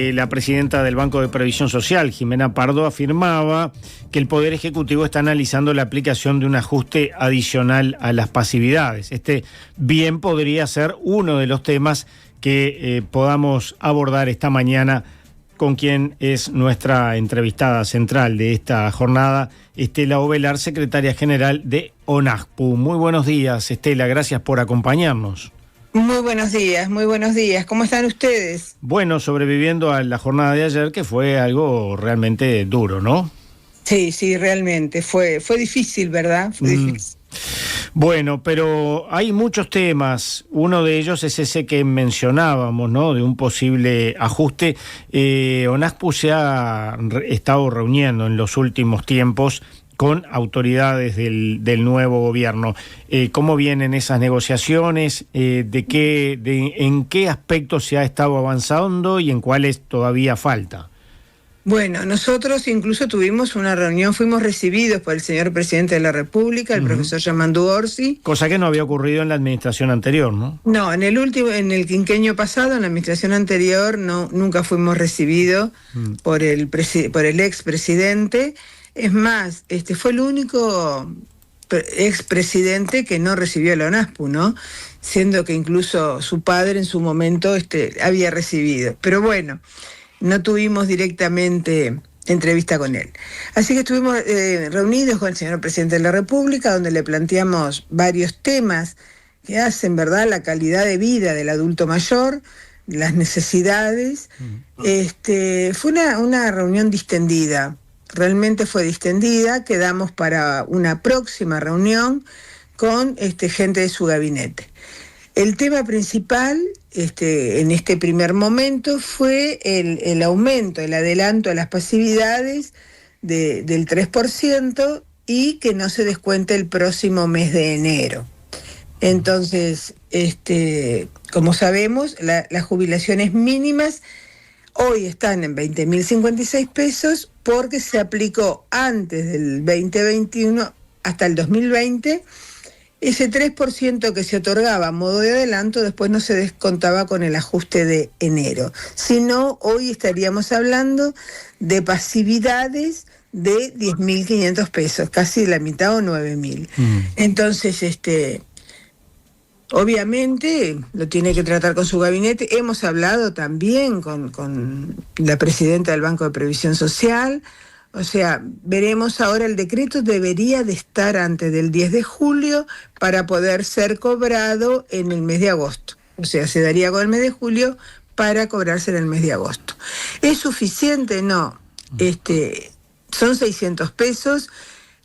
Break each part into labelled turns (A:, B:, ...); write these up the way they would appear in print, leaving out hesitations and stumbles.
A: La presidenta del Banco de Previsión Social, Jimena Pardo, afirmaba que el Poder Ejecutivo está analizando la aplicación de un ajuste adicional a las pasividades. Este bien podría ser uno de los temas que podamos abordar esta mañana con quien es nuestra entrevistada central de esta jornada, Estela Ovelar, secretaria general de ONASPU. Muy buenos días, Estela, gracias por acompañarnos.
B: Muy buenos días. ¿Cómo están ustedes?
A: Bueno, sobreviviendo a la jornada de ayer, que fue algo realmente duro, ¿no?
B: Sí, realmente. Fue difícil, ¿verdad? Fue difícil.
A: Bueno, pero hay muchos temas. Uno de ellos es ese que mencionábamos, ¿no? De un posible ajuste. ONASPU se ha estado reuniendo en los últimos tiempos con autoridades del nuevo gobierno. ¿Cómo vienen esas negociaciones? ¿En qué aspectos se ha estado avanzando y en cuáles todavía falta?
B: Bueno, nosotros incluso tuvimos una reunión, fuimos recibidos por el señor presidente de la República, el profesor Yamandu Orsi.
A: Cosa que no había ocurrido en la administración anterior, ¿no?
B: No, en el quinquenio pasado, en la administración anterior, nunca fuimos recibidos por el expresidente. Es más, fue el único expresidente que no recibió a la ONASPU, ¿no? Siendo que incluso su padre en su momento había recibido. Pero bueno, no tuvimos directamente entrevista con él. Así que estuvimos reunidos con el señor presidente de la República, donde le planteamos varios temas que hacen, ¿verdad?, la calidad de vida del adulto mayor, las necesidades. Fue una reunión distendida. Realmente fue distendida, quedamos para una próxima reunión con gente de su gabinete. El tema principal en este primer momento fue el aumento, el adelanto a las pasividades del 3% y que no se descuente el próximo mes de enero. Entonces, como sabemos, las jubilaciones mínimas hoy están en 20.056 pesos porque se aplicó antes del 2021 hasta el 2020. Ese 3% que se otorgaba a modo de adelanto después no se descontaba con el ajuste de enero. Si no, hoy estaríamos hablando de pasividades de 10.500 pesos, casi la mitad o 9.000. Entonces, obviamente lo tiene que tratar con su gabinete. Hemos hablado también con la presidenta del Banco de Previsión Social. O sea, veremos ahora, el decreto debería de estar antes del 10 de julio para poder ser cobrado en el mes de agosto. O sea, se daría con el mes de julio para cobrarse en el mes de agosto. ¿Es suficiente? No. Son 600 pesos.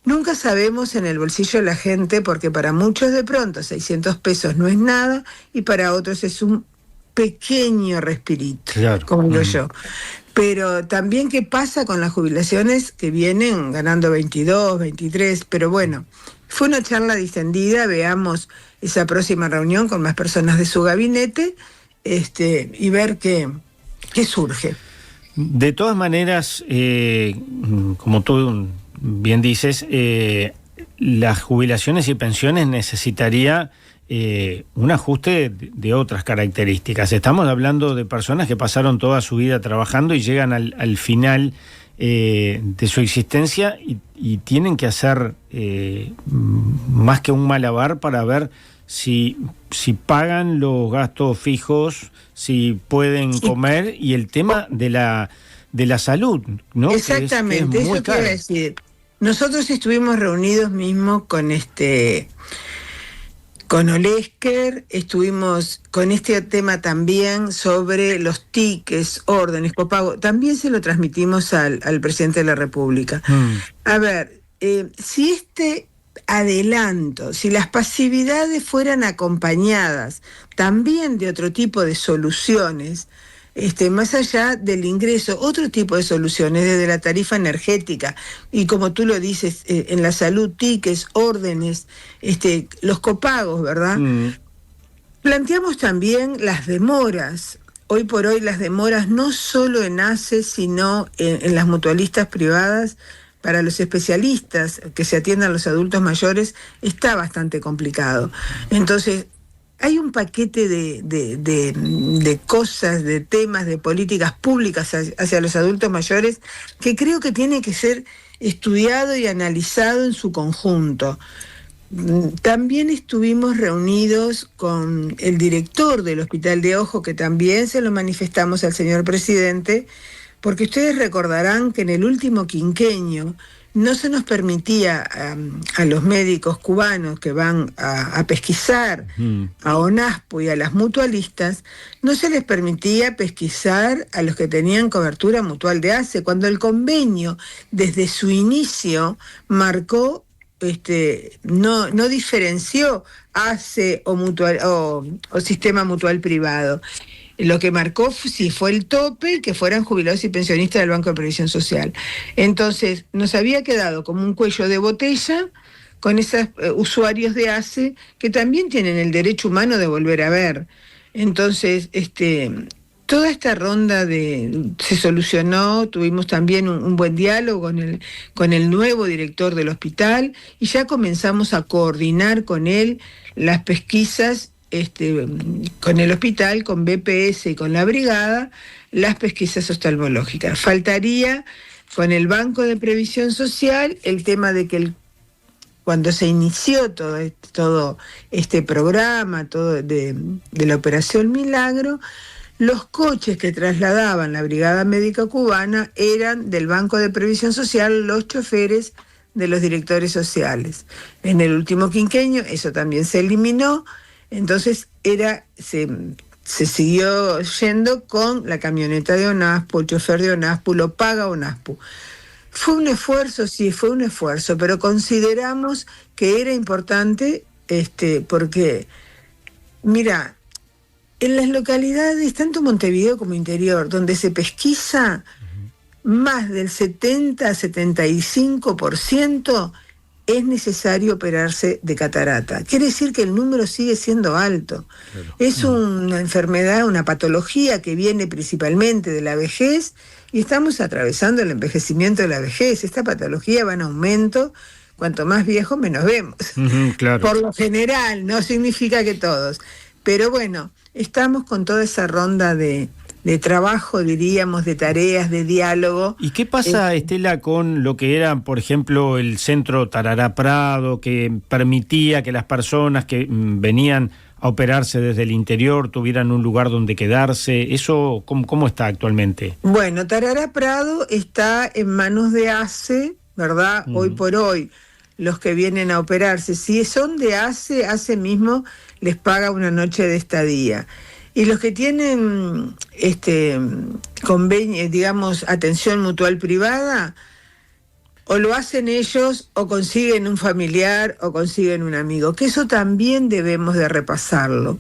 B: Nunca sabemos en el bolsillo de la gente, porque para muchos de pronto 600 pesos no es nada y para otros es un pequeño respirito, claro, como digo yo. Pero también, ¿qué pasa con las jubilaciones que vienen ganando 22, 23? Pero bueno, fue una charla distendida. Veamos esa próxima reunión con más personas de su gabinete y ver qué surge.
A: De todas maneras, como tú bien dices, las jubilaciones y pensiones necesitaría un ajuste de otras características. Estamos hablando de personas que pasaron toda su vida trabajando y llegan al final de su existencia y tienen que hacer más que un malabar para ver si pagan los gastos fijos, si pueden comer, y el tema de la salud, ¿no?
B: Exactamente, eso quiero decir. Nosotros estuvimos reunidos mismo con Olesker, estuvimos con este tema también sobre los tickets, órdenes, copago. También se lo transmitimos al presidente de la República. A ver, si adelanto, si las pasividades fueran acompañadas también de otro tipo de soluciones, más allá del ingreso, otro tipo de soluciones desde la tarifa energética, y como tú lo dices, en la salud, tickets, órdenes, los copagos, ¿verdad? Planteamos también las demoras. Hoy por hoy las demoras no solo en ACE, sino en las mutualistas privadas, para los especialistas que se atiendan a los adultos mayores, está bastante complicado. Entonces, hay un paquete de cosas, de temas, de políticas públicas hacia los adultos mayores que creo que tiene que ser estudiado y analizado en su conjunto. También estuvimos reunidos con el director del Hospital de Ojo, que también se lo manifestamos al señor presidente, porque ustedes recordarán que en el último quinquenio no se nos permitía a los médicos cubanos que van a pesquisar a ONASPO y a las mutualistas, no se les permitía pesquisar a los que tenían cobertura mutual de ACE, cuando el convenio desde su inicio marcó, no diferenció ACE o sistema mutual privado. Lo que marcó sí fue el tope, que fueran jubilados y pensionistas del Banco de Previsión Social. Entonces, nos había quedado como un cuello de botella con esos usuarios de ACE que también tienen el derecho humano de volver a ver. Entonces, toda esta ronda se solucionó, tuvimos también un buen diálogo con el nuevo director del hospital y ya comenzamos a coordinar con él las pesquisas con el hospital, con BPS y con la brigada, las pesquisas oftalmológicas. Faltaría con el Banco de Previsión Social el tema de que cuando se inició todo este programa, todo de la Operación Milagro, los coches que trasladaban la Brigada Médica Cubana eran del Banco de Previsión Social, los choferes de los directores sociales. En el último quinquenio eso también se eliminó. Entonces se siguió yendo con la camioneta de ONASPO, el chofer de ONASPO, lo paga ONASPO. Fue un esfuerzo, sí, fue un esfuerzo, pero consideramos que era importante porque, mira, en las localidades, tanto Montevideo como interior, donde se pesquisa, más del 70-75% es necesario operarse de catarata. Quiere decir que el número sigue siendo alto. Claro. Es una enfermedad, una patología que viene principalmente de la vejez y estamos atravesando el envejecimiento de la vejez. Esta patología va en aumento. Cuanto más viejo, menos vemos. Claro. Por lo general, no significa que todos. Pero bueno, estamos con toda esa ronda de trabajo, diríamos, de tareas, de diálogo.
A: ¿Y qué pasa, Estela, con lo que era, por ejemplo, el centro Tarará Prado, que permitía que las personas que venían a operarse desde el interior tuvieran un lugar donde quedarse? ¿Eso cómo está actualmente?
B: Bueno, Tarará Prado está en manos de ACE, ¿verdad? Hoy por hoy, los que vienen a operarse, si son de ACE, ACE mismo les paga una noche de estadía. Y los que tienen convenio, digamos, atención mutual privada, o lo hacen ellos, o consiguen un familiar, o consiguen un amigo, que eso también debemos de repasarlo,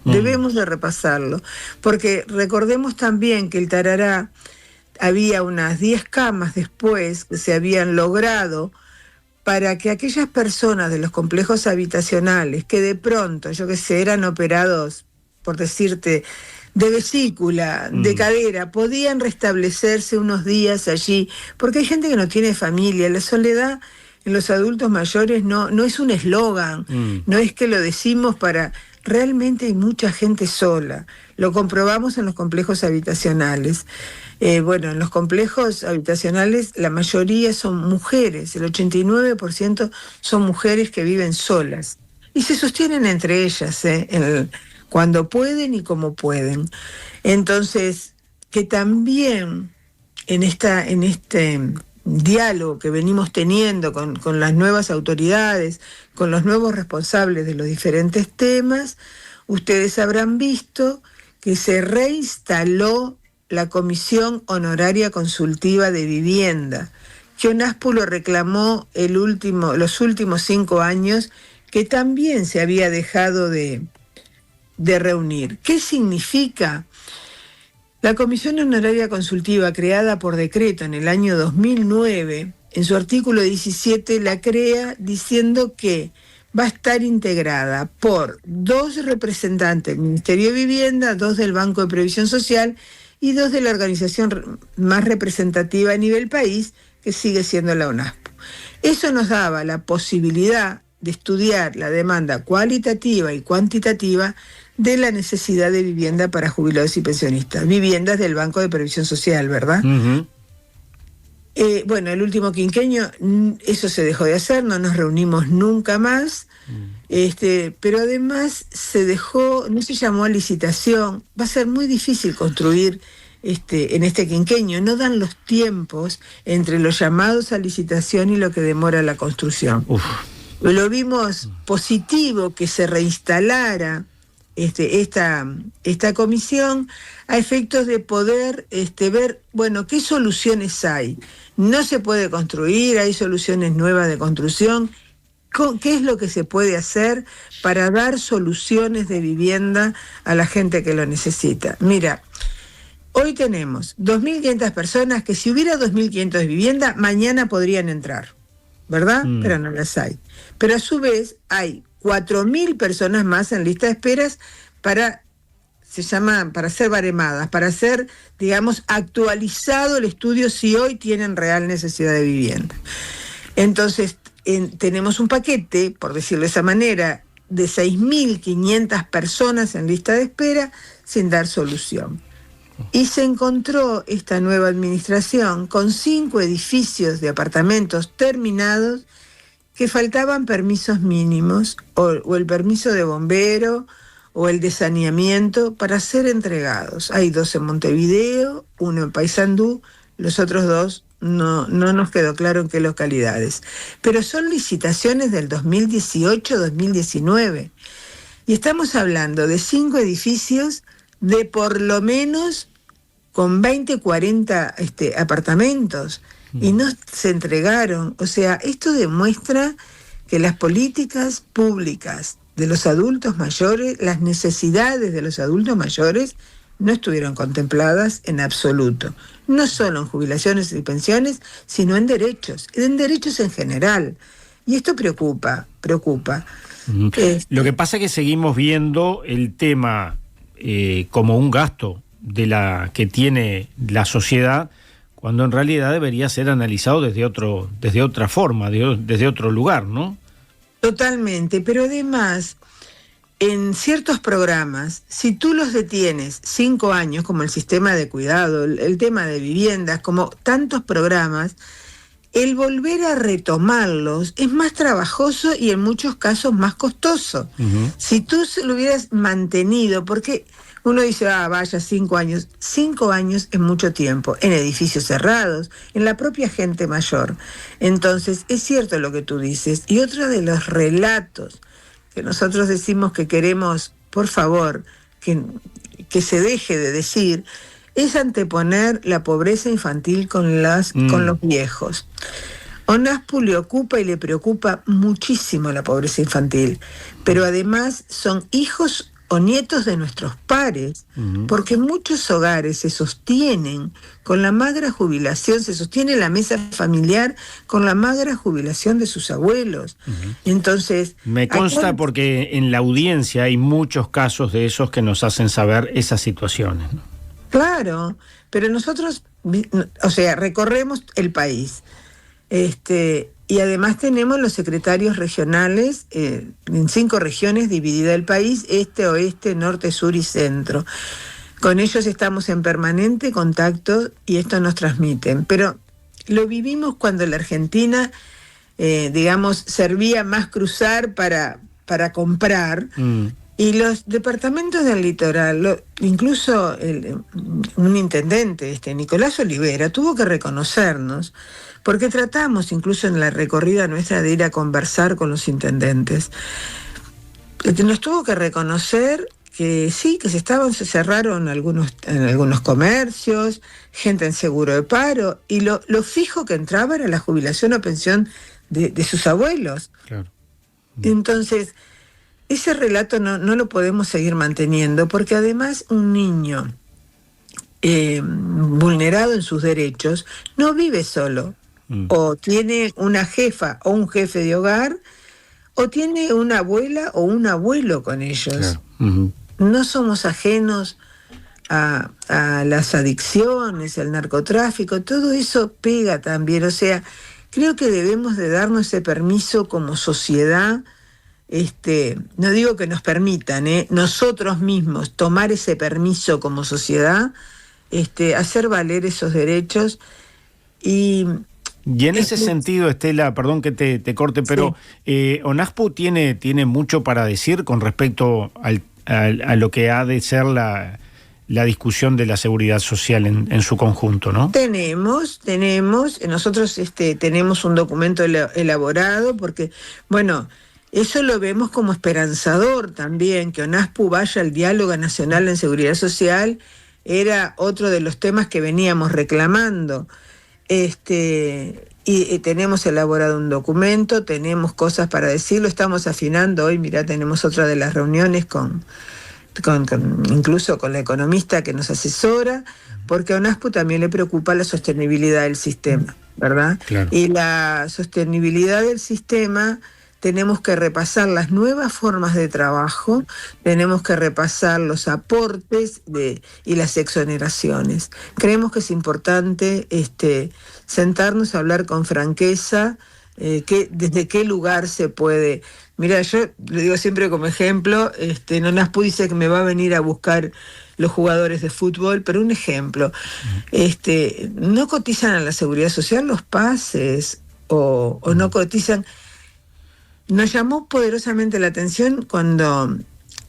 B: porque recordemos también que el Tarará había unas 10 camas después que se habían logrado para que aquellas personas de los complejos habitacionales que de pronto, yo qué sé, eran operados, por decirte, de vesícula, de cadera, podían restablecerse unos días allí, porque hay gente que no tiene familia. La soledad en los adultos mayores no es un eslogan, no es que lo decimos para... Realmente hay mucha gente sola, lo comprobamos en los complejos habitacionales. Bueno, en los complejos habitacionales la mayoría son mujeres, el 89% son mujeres que viven solas y se sostienen entre ellas, cuando pueden y como pueden. Entonces, que también en este diálogo que venimos teniendo con las nuevas autoridades, con los nuevos responsables de los diferentes temas, ustedes habrán visto que se reinstaló la Comisión Honoraria Consultiva de Vivienda, que ONASPO lo reclamó los últimos 5 años, que también se había dejado de reunir. ¿Qué significa? La Comisión Honoraria Consultiva, creada por decreto en el año 2009, en su artículo 17 la crea diciendo que va a estar integrada por 2 representantes del Ministerio de Vivienda, 2 del Banco de Previsión Social y 2 de la organización más representativa a nivel país, que sigue siendo la ONASPO. Eso nos daba la posibilidad de estudiar la demanda cualitativa y cuantitativa de la necesidad de vivienda para jubilados y pensionistas. Viviendas del Banco de Previsión Social, ¿verdad?
A: Ujú.
B: Bueno, el último quinquenio eso se dejó de hacer, no nos reunimos nunca más, pero además no se llamó a licitación, va a ser muy difícil construir en este quinquenio, no dan los tiempos entre los llamados a licitación y lo que demora la construcción.
A: Uf.
B: Lo vimos positivo que se reinstalara esta comisión a efectos de poder ver, bueno, qué soluciones hay. No se puede construir, hay soluciones nuevas de construcción. ¿Qué es lo que se puede hacer para dar soluciones de vivienda a la gente que lo necesita? Mira, hoy tenemos 2.500 personas que si hubiera 2.500 viviendas, mañana podrían entrar, ¿verdad? Pero no las hay. Pero a su vez hay 4.000 personas más en lista de esperas para ser baremadas, para ser, digamos, actualizado el estudio si hoy tienen real necesidad de vivienda. Entonces, tenemos un paquete, por decirlo de esa manera, de 6.500 personas en lista de espera sin dar solución. Y se encontró esta nueva administración con 5 edificios de apartamentos terminados que faltaban permisos mínimos, o el permiso de bombero, o el de saneamiento para ser entregados. Hay 2 en Montevideo, 1 en Paysandú, los otros 2 no nos quedó claro en qué localidades. Pero son licitaciones del 2018-2019. Y estamos hablando de 5 edificios de por lo menos con 20, 40 apartamentos. Y no se entregaron. O sea, esto demuestra que las políticas públicas de los adultos mayores, las necesidades de los adultos mayores, no estuvieron contempladas en absoluto. No solo en jubilaciones y pensiones, sino en derechos en general. Y esto preocupa.
A: Lo que pasa es que seguimos viendo el tema como un gasto que tiene la sociedad, cuando en realidad debería ser analizado desde otra forma, desde otro lugar, ¿no?
B: Totalmente, pero además, en ciertos programas, si tú los detienes 5 años, como el sistema de cuidado, el tema de viviendas, como tantos programas, el volver a retomarlos es más trabajoso y en muchos casos más costoso. Uh-huh. Si tú lo hubieras mantenido, porque uno dice, vaya, 5 años. 5 años es mucho tiempo, en edificios cerrados, en la propia gente mayor. Entonces, es cierto lo que tú dices. Y otro de los relatos que nosotros decimos que queremos, por favor, que se deje de decir, es anteponer la pobreza infantil con los viejos. ONASPU le ocupa y le preocupa muchísimo la pobreza infantil, pero además son hijos o nietos de nuestros pares, porque muchos hogares se sostienen con la magra jubilación, se sostiene la mesa familiar con la magra jubilación de sus abuelos. Entonces,
A: me consta porque en la audiencia hay muchos casos de esos que nos hacen saber esas situaciones, ¿no?
B: Claro, pero nosotros, recorremos el país, y además tenemos los secretarios regionales en 5 regiones dividida el país, este, oeste, norte, sur y centro. Con ellos estamos en permanente contacto y esto nos transmiten. Pero lo vivimos cuando la Argentina, servía más cruzar para comprar. Y los departamentos del litoral, incluso un intendente, Nicolás Olivera, tuvo que reconocernos, porque tratamos incluso en la recorrida nuestra de ir a conversar con los intendentes. Nos tuvo que reconocer que sí, que se cerraron en algunos comercios, gente en seguro de paro, y lo fijo que entraba era la jubilación o pensión de sus abuelos. Claro. Entonces, ese relato no lo podemos seguir manteniendo, porque además un niño vulnerado en sus derechos no vive solo, o tiene una jefa o un jefe de hogar, o tiene una abuela o un abuelo con ellos. Claro. No somos ajenos a las adicciones, al narcotráfico, todo eso pega también. O sea, creo que debemos de darnos ese permiso como sociedad no digo que nos permitan, nosotros mismos tomar ese permiso como sociedad, hacer valer esos derechos. Y
A: en ese sentido, Estela, perdón que te corte, pero sí. ONASPU tiene mucho para decir con respecto a lo que ha de ser la discusión de la seguridad social en su conjunto, ¿no?
B: Tenemos, nosotros tenemos un documento elaborado porque, bueno, eso lo vemos como esperanzador también, que ONASPU vaya al diálogo nacional en seguridad social, era otro de los temas que veníamos reclamando. Y tenemos elaborado un documento, tenemos cosas para decirlo, estamos afinando hoy, mirá, tenemos otra de las reuniones incluso con la economista que nos asesora, porque a ONASPU también le preocupa la sostenibilidad del sistema, ¿verdad? Claro. Y la sostenibilidad del sistema, tenemos que repasar las nuevas formas de trabajo, tenemos que repasar los aportes y las exoneraciones. Creemos que es importante sentarnos a hablar con franqueza, desde qué lugar se puede. Mira, yo le digo siempre como ejemplo, ONASPU dice que me va a venir a buscar los jugadores de fútbol, pero un ejemplo, no cotizan a la seguridad social los pases o no cotizan. Nos llamó poderosamente la atención cuando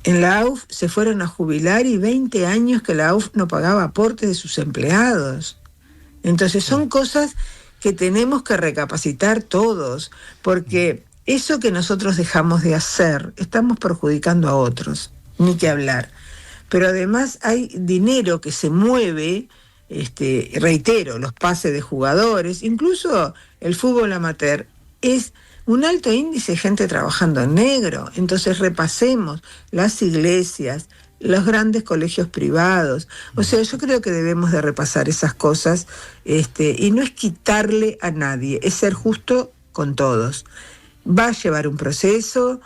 B: en la AUF se fueron a jubilar y 20 años que la AUF no pagaba aportes de sus empleados. Entonces son cosas que tenemos que recapacitar todos, porque eso que nosotros dejamos de hacer, estamos perjudicando a otros, ni que hablar. Pero además hay dinero que se mueve, reitero, los pases de jugadores, incluso el fútbol amateur, es un alto índice de gente trabajando en negro. Entonces repasemos las iglesias, los grandes colegios privados. O sea, yo creo que debemos de repasar esas cosas, y no es quitarle a nadie, es ser justo con todos. Va a llevar un proceso,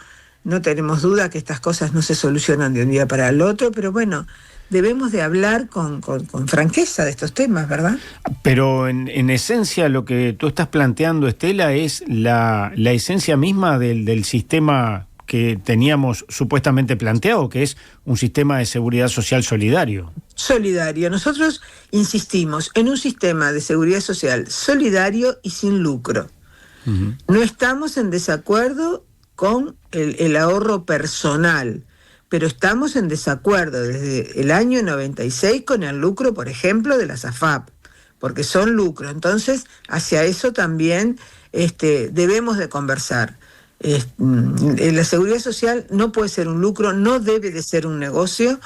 B: no tenemos duda que estas cosas no se solucionan de un día para el otro, pero bueno, debemos de hablar con franqueza de estos temas, ¿verdad?
A: Pero en esencia lo que tú estás planteando, Estela, es la esencia misma del sistema que teníamos supuestamente planteado, que es un sistema de seguridad social solidario.
B: Solidario. Nosotros insistimos en un sistema de seguridad social solidario y sin lucro. Uh-huh. No estamos en desacuerdo con el ahorro personal, pero estamos en desacuerdo desde el año 96 con el lucro, por ejemplo, de las AFAP, porque son lucro. Entonces, hacia eso también debemos de conversar. La seguridad social no puede ser un lucro, no debe de ser un negocio,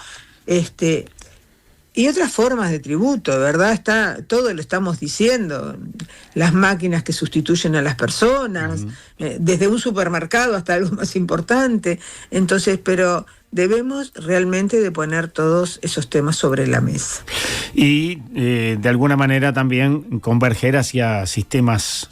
B: y otras formas de tributo, ¿verdad? Todo lo estamos diciendo, las máquinas que sustituyen a las personas, uh-huh. Desde un supermercado hasta algo más importante. Entonces, pero debemos realmente de poner todos esos temas sobre la mesa.
A: Y de alguna manera también converger hacia sistemas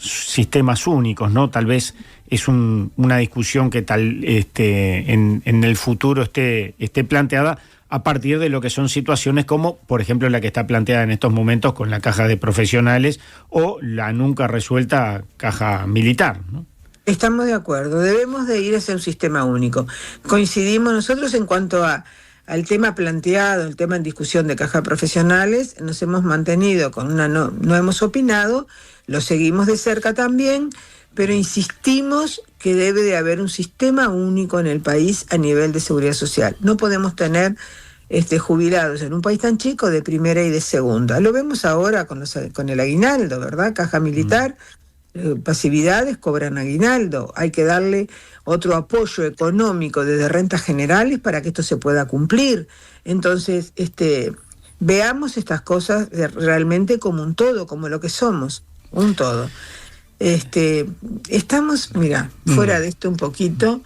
A: únicos, ¿no? Tal vez es una discusión que en el futuro esté planteada a partir de lo que son situaciones como, por ejemplo, la que está planteada en estos momentos con la caja de profesionales o la nunca resuelta caja militar, ¿no?
B: Estamos de acuerdo, debemos de ir hacia un sistema único. Coincidimos nosotros en cuanto al tema planteado, el tema en discusión de caja de profesionales, nos hemos mantenido con no hemos opinado, lo seguimos de cerca también, pero insistimos que debe de haber un sistema único en el país a nivel de seguridad social. No podemos tener jubilados en un país tan chico de primera y de segunda. Lo vemos ahora con el aguinaldo, ¿verdad? Caja militar, pasividades, cobran aguinaldo. Hay que darle otro apoyo económico desde rentas generales para que esto se pueda cumplir. Entonces, veamos estas cosas realmente como un todo, como lo que somos, un todo. Estamos, mira, fuera de esto un poquito,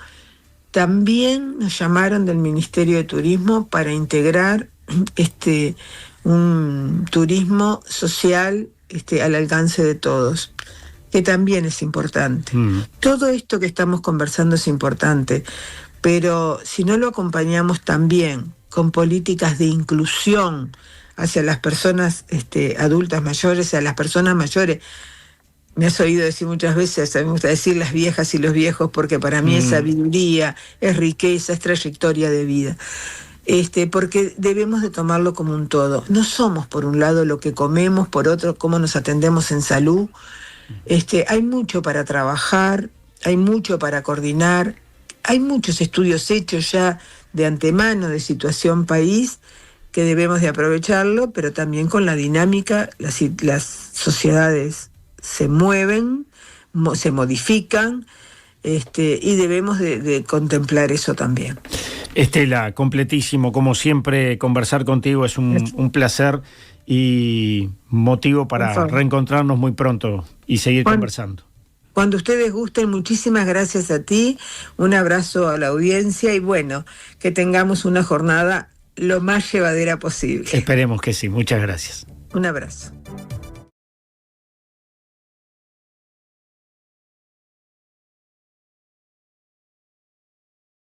B: también nos llamaron del Ministerio de Turismo para integrar un turismo social al alcance de todos, que también es importante. Todo esto que estamos conversando es importante, pero si no lo acompañamos también con políticas de inclusión hacia las personas adultas mayores, a las personas mayores, Me has oído decir muchas veces, a mí me gusta decir las viejas y los viejos, porque para mí es sabiduría, es riqueza, es trayectoria de vida. Porque debemos de tomarlo como un todo. No somos, por un lado, lo que comemos, por otro, cómo nos atendemos en salud. Hay mucho para trabajar, hay mucho para coordinar, hay muchos estudios hechos ya de antemano de situación país que debemos de aprovecharlo, pero también con la dinámica, las sociedades se mueven, se modifican, y debemos de contemplar eso también.
A: Estela, completísimo, como siempre, conversar contigo es un placer y motivo para reencontrarnos muy pronto y seguir conversando.
B: Cuando ustedes gusten, muchísimas gracias a ti, un abrazo a la audiencia y bueno, que tengamos una jornada lo más llevadera posible.
A: Esperemos que sí, muchas gracias.
B: Un abrazo.